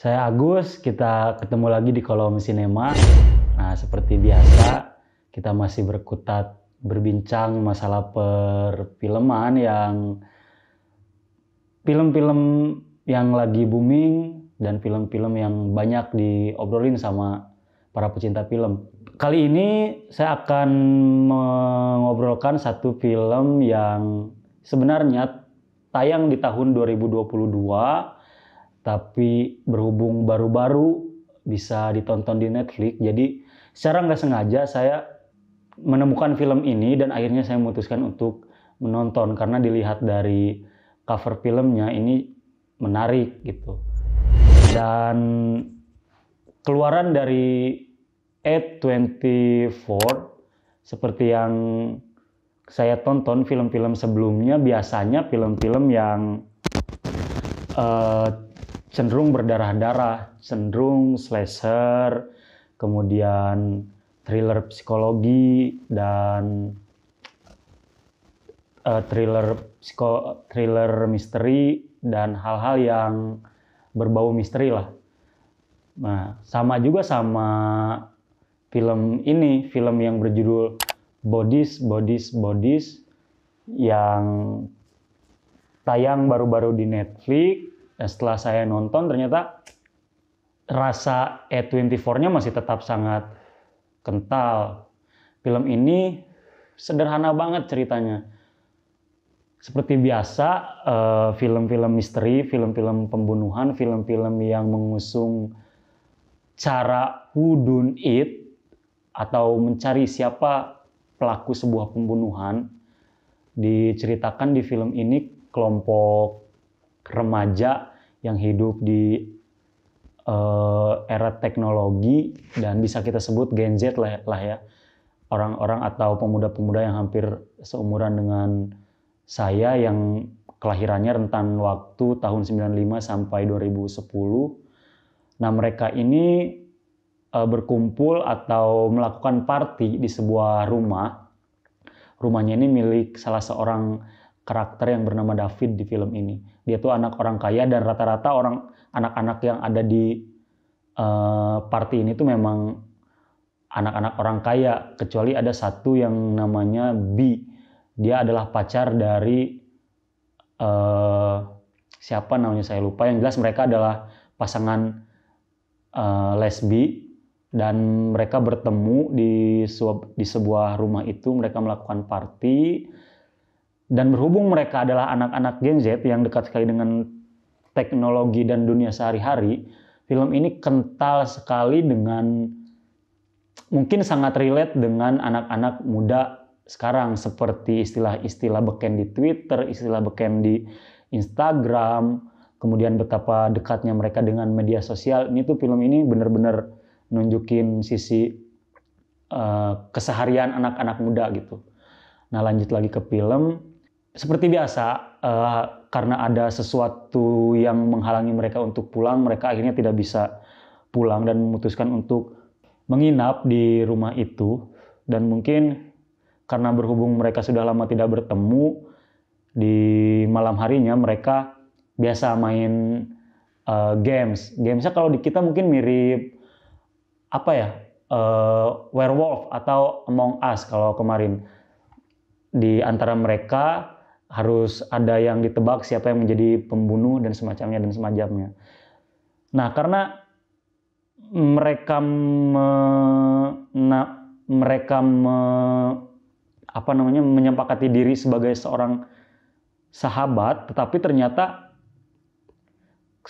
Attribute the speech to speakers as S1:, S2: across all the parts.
S1: Saya Agus, kita ketemu lagi di Kolom Sinema. Nah, seperti biasa, kita masih berbincang masalah perfilman film-film yang lagi booming dan film-film yang banyak diobrolin sama para pecinta film. Kali ini saya akan mengobrolkan satu film yang sebenarnya tayang di tahun 2022, tapi berhubung baru-baru bisa ditonton di Netflix, jadi secara nggak sengaja saya menemukan film ini dan akhirnya saya memutuskan untuk menonton karena dilihat dari cover filmnya ini menarik gitu. Dan keluaran dari A24, seperti yang saya tonton film-film sebelumnya, biasanya film-film yang cenderung berdarah-darah, cenderung slasher, kemudian thriller psikologi dan thriller misteri dan hal-hal yang berbau misteri lah. Nah, sama juga sama film ini, film yang berjudul Bodies yang tayang baru-baru di Netflix. Dan setelah saya nonton, ternyata rasa A24-nya masih tetap sangat kental. Film ini sederhana banget ceritanya. Seperti biasa, film-film misteri, film-film pembunuhan, film-film yang mengusung cara who done it atau mencari siapa pelaku sebuah pembunuhan. Diceritakan di film ini kelompok remaja yang hidup di era teknologi dan bisa kita sebut Gen Z lah ya. Orang-orang atau pemuda-pemuda yang hampir seumuran dengan saya yang kelahirannya rentan waktu tahun 95 sampai 2010. Nah, mereka ini berkumpul atau melakukan party di sebuah rumah. Rumahnya ini milik salah seorang karakter yang bernama David di film ini. Dia tuh anak orang kaya dan rata-rata anak-anak yang ada di party ini tuh memang anak-anak orang kaya, kecuali ada satu yang namanya B. Dia adalah pacar dari siapa namanya saya lupa. Yang jelas mereka adalah pasangan lesbi dan mereka bertemu di sebuah rumah itu. Mereka melakukan party. Dan berhubung mereka adalah anak-anak Gen Z yang dekat sekali dengan teknologi dan dunia sehari-hari, film ini kental sekali dengan, mungkin sangat relate dengan anak-anak muda sekarang, seperti istilah-istilah beken di Twitter, istilah beken di Instagram, kemudian betapa dekatnya mereka dengan media sosial. Ini tuh film ini benar-benar nunjukin sisi keseharian anak-anak muda gitu. Nah, lanjut lagi ke film. Seperti biasa, karena ada sesuatu yang menghalangi mereka untuk pulang, mereka akhirnya tidak bisa pulang dan memutuskan untuk menginap di rumah itu. Dan mungkin karena berhubung mereka sudah lama tidak bertemu, di malam harinya mereka biasa main games. Gamesnya kalau di kita mungkin mirip apa ya, Werewolf atau Among Us kalau kemarin. Di antara mereka harus ada yang ditebak siapa yang menjadi pembunuh dan semacamnya. Nah, karena mereka menyepakati diri sebagai seorang sahabat, tetapi ternyata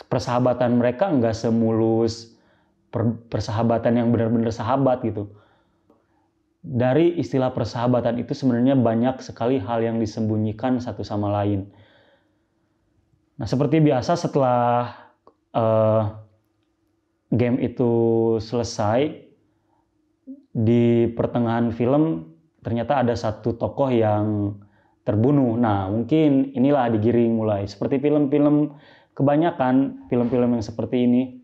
S1: persahabatan mereka nggak semulus persahabatan yang benar-benar sahabat gitu. Dari istilah persahabatan itu sebenarnya banyak sekali hal yang disembunyikan satu sama lain. Nah, seperti biasa setelah game itu selesai, di pertengahan film ternyata ada satu tokoh yang terbunuh. Nah, mungkin inilah digiring mulai. Seperti film-film, kebanyakan film-film yang seperti ini,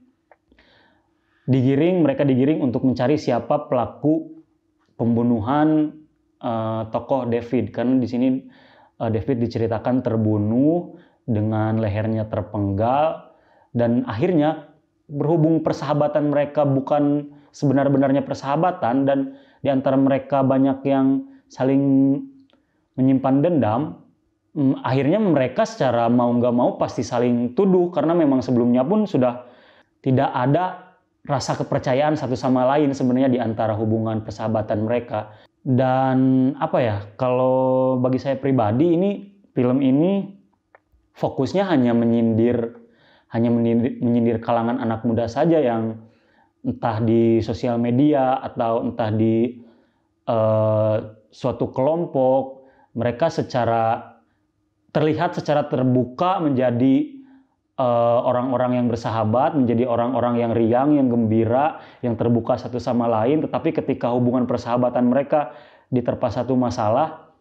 S1: mereka digiring untuk mencari siapa pelaku pembunuhan tokoh David. Karena di sini David diceritakan terbunuh dengan lehernya terpenggal dan akhirnya berhubung persahabatan mereka bukan sebenar-benarnya persahabatan dan di antara mereka banyak yang saling menyimpan dendam, akhirnya mereka secara mau nggak mau pasti saling tuduh karena memang sebelumnya pun sudah tidak ada rasa kepercayaan satu sama lain sebenarnya di antara hubungan persahabatan mereka. Dan apa ya, kalau bagi saya pribadi film ini fokusnya hanya menyindir kalangan anak muda saja yang entah di sosial media atau entah di suatu kelompok, mereka terlihat secara terbuka menjadi orang-orang yang bersahabat, menjadi orang-orang yang riang, yang gembira, yang terbuka satu sama lain. Tetapi ketika hubungan persahabatan mereka diterpa satu masalah,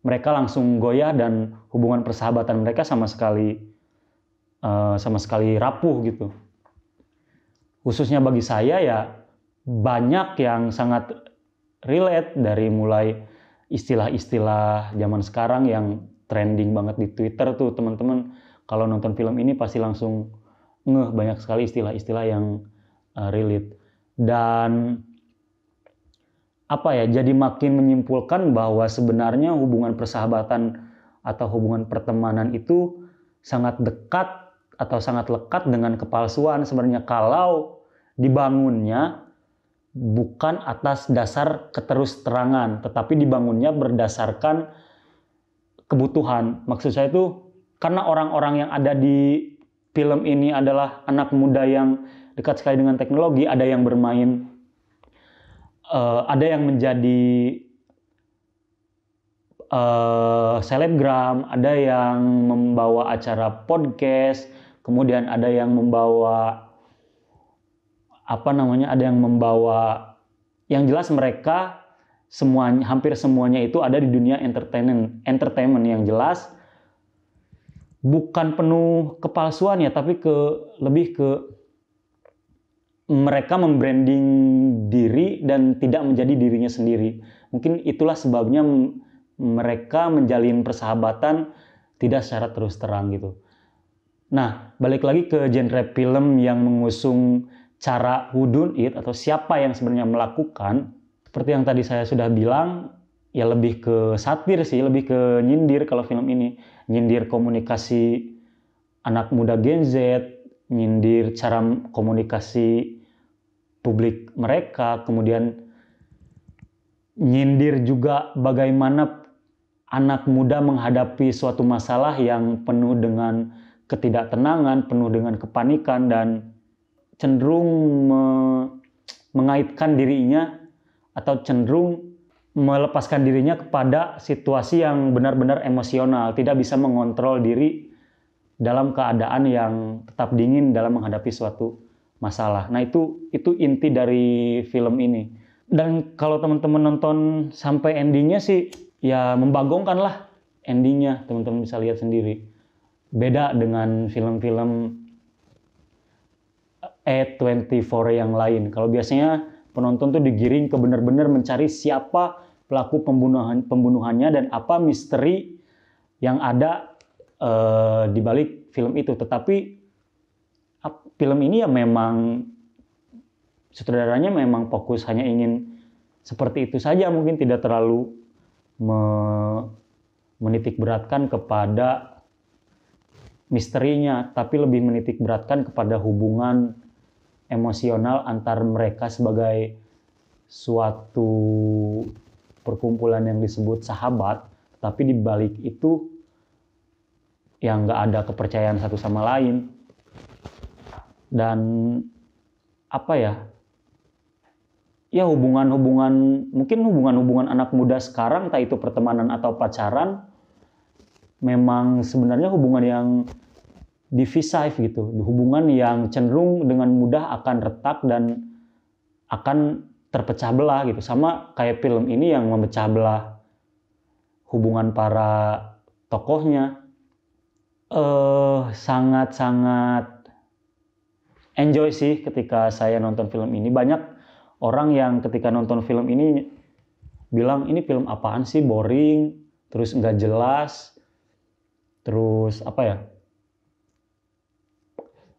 S1: mereka langsung goyah dan hubungan persahabatan mereka sama sekali rapuh gitu. Khususnya bagi saya ya banyak yang sangat relate, dari mulai istilah-istilah zaman sekarang yang trending banget di Twitter tuh, teman-teman kalau nonton film ini pasti langsung ngeh, banyak sekali istilah-istilah yang relate. Dan apa ya, jadi makin menyimpulkan bahwa sebenarnya hubungan persahabatan atau hubungan pertemanan itu sangat dekat atau sangat lekat dengan kepalsuan sebenarnya kalau dibangunnya bukan atas dasar keterus-terangan, tetapi dibangunnya berdasarkan kebutuhan. Maksud saya itu karena orang-orang yang ada di film ini adalah anak muda yang dekat sekali dengan teknologi, ada yang bermain, ada yang menjadi selebgram, ada yang membawa acara podcast, kemudian ada yang membawa yang jelas mereka hampir semuanya itu ada di dunia entertainment yang jelas bukan penuh kepalsuan ya, tapi lebih ke mereka membranding diri dan tidak menjadi dirinya sendiri. Mungkin itulah sebabnya mereka menjalin persahabatan tidak secara terus terang gitu. Nah, balik lagi ke genre film yang mengusung cara who done it atau siapa yang sebenarnya melakukan. Seperti yang tadi saya sudah bilang, ya lebih ke satir sih, lebih ke nyindir kalau film ini. Nyindir komunikasi anak muda Gen Z, nyindir cara komunikasi publik mereka, kemudian nyindir juga bagaimana anak muda menghadapi suatu masalah yang penuh dengan ketidaktenangan, penuh dengan kepanikan, dan cenderung mengaitkan dirinya atau cenderung melepaskan dirinya kepada situasi yang benar-benar emosional, tidak bisa mengontrol diri dalam keadaan yang tetap dingin dalam menghadapi suatu masalah. Nah, itu inti dari film ini. Dan kalau teman-teman nonton sampai endingnya sih, ya membagongkan lah endingnya, teman-teman bisa lihat sendiri. Beda dengan film-film A24 yang lain. Kalau biasanya penonton tuh digiring ke benar-benar mencari siapa pelaku pembunuhannya dan apa misteri yang ada di balik film itu. Tetapi film ini ya memang sutradaranya memang fokus hanya ingin seperti itu saja, mungkin tidak terlalu menitik beratkan kepada misterinya, tapi lebih menitik beratkan kepada hubungan emosional antar mereka sebagai suatu perkumpulan yang disebut sahabat, tapi di balik itu yang nggak ada kepercayaan satu sama lain. Dan apa ya, mungkin hubungan anak muda sekarang, entah itu pertemanan atau pacaran, memang sebenarnya hubungan yang divisive gitu, hubungan yang cenderung dengan mudah akan retak dan akan terpecah belah gitu, sama kayak film ini yang memecah belah hubungan para tokohnya. Sangat-sangat enjoy sih ketika saya nonton film ini. Banyak orang yang ketika nonton film ini bilang ini film apaan sih, boring, terus nggak jelas, terus apa ya,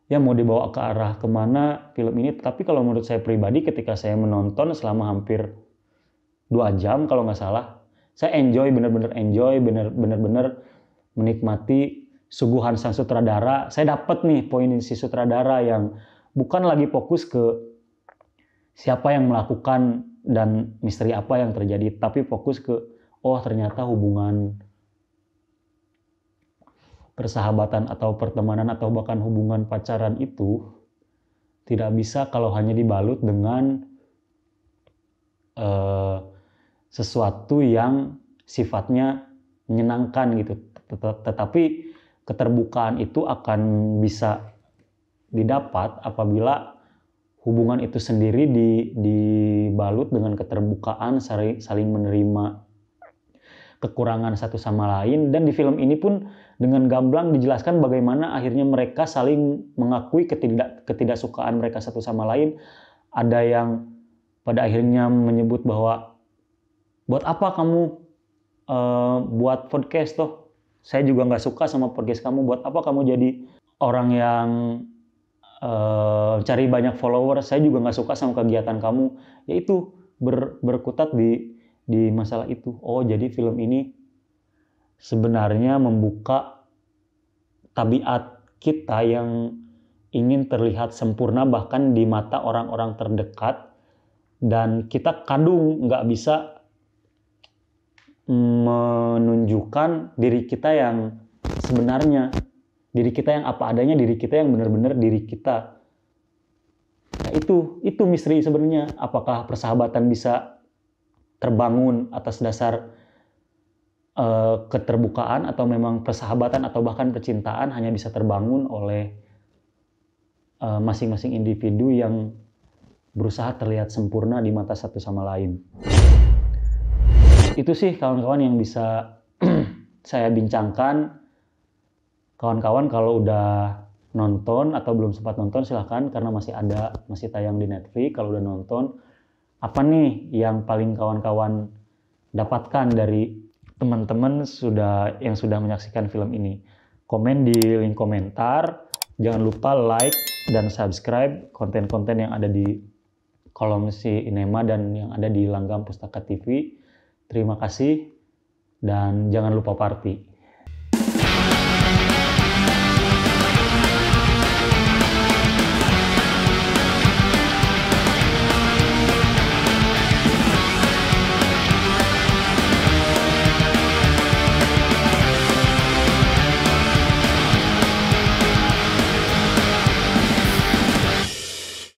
S1: ya mau dibawa ke arah kemana film ini. Tapi kalau menurut saya pribadi ketika saya menonton selama hampir 2 jam kalau nggak salah, saya enjoy, bener-bener enjoy, bener-bener menikmati suguhan sang sutradara. Saya dapat nih poin si sutradara yang bukan lagi fokus ke siapa yang melakukan dan misteri apa yang terjadi, tapi fokus ke oh ternyata hubungan persahabatan atau pertemanan atau bahkan hubungan pacaran itu tidak bisa kalau hanya dibalut dengan sesuatu yang sifatnya menyenangkan gitu. Tetapi keterbukaan itu akan bisa didapat apabila hubungan itu sendiri dibalut dengan keterbukaan, saling menerima kekurangan satu sama lain. Dan di film ini pun dengan gamblang dijelaskan bagaimana akhirnya mereka saling mengakui ketidaksukaan mereka satu sama lain. Ada yang pada akhirnya menyebut bahwa buat apa kamu buat podcast toh, saya juga nggak suka sama podcast kamu, buat apa kamu jadi orang yang cari banyak follower, saya juga nggak suka sama kegiatan kamu. Yaitu berkutat di masalah itu. Oh, jadi film ini sebenarnya membuka tabiat kita yang ingin terlihat sempurna bahkan di mata orang-orang terdekat, dan kita kadung nggak bisa menunjukkan diri kita yang sebenarnya, diri kita yang apa adanya, diri kita yang benar-benar diri kita. Nah, itu misteri sebenarnya. Apakah persahabatan bisa terbangun atas dasar keterbukaan, atau memang persahabatan atau bahkan percintaan hanya bisa terbangun oleh masing-masing individu yang berusaha terlihat sempurna di mata satu sama lain. Itu sih kawan-kawan yang bisa saya bincangkan. Kawan-kawan kalau udah nonton atau belum sempat nonton silahkan, karena masih tayang di Netflix. Kalau udah nonton, apa nih yang paling kawan-kawan dapatkan dari teman-teman yang sudah menyaksikan film ini? Komen di link komentar. Jangan lupa like dan subscribe konten-konten yang ada di kolom Sinema dan yang ada di Langgam Pustaka TV. Terima kasih dan jangan lupa party.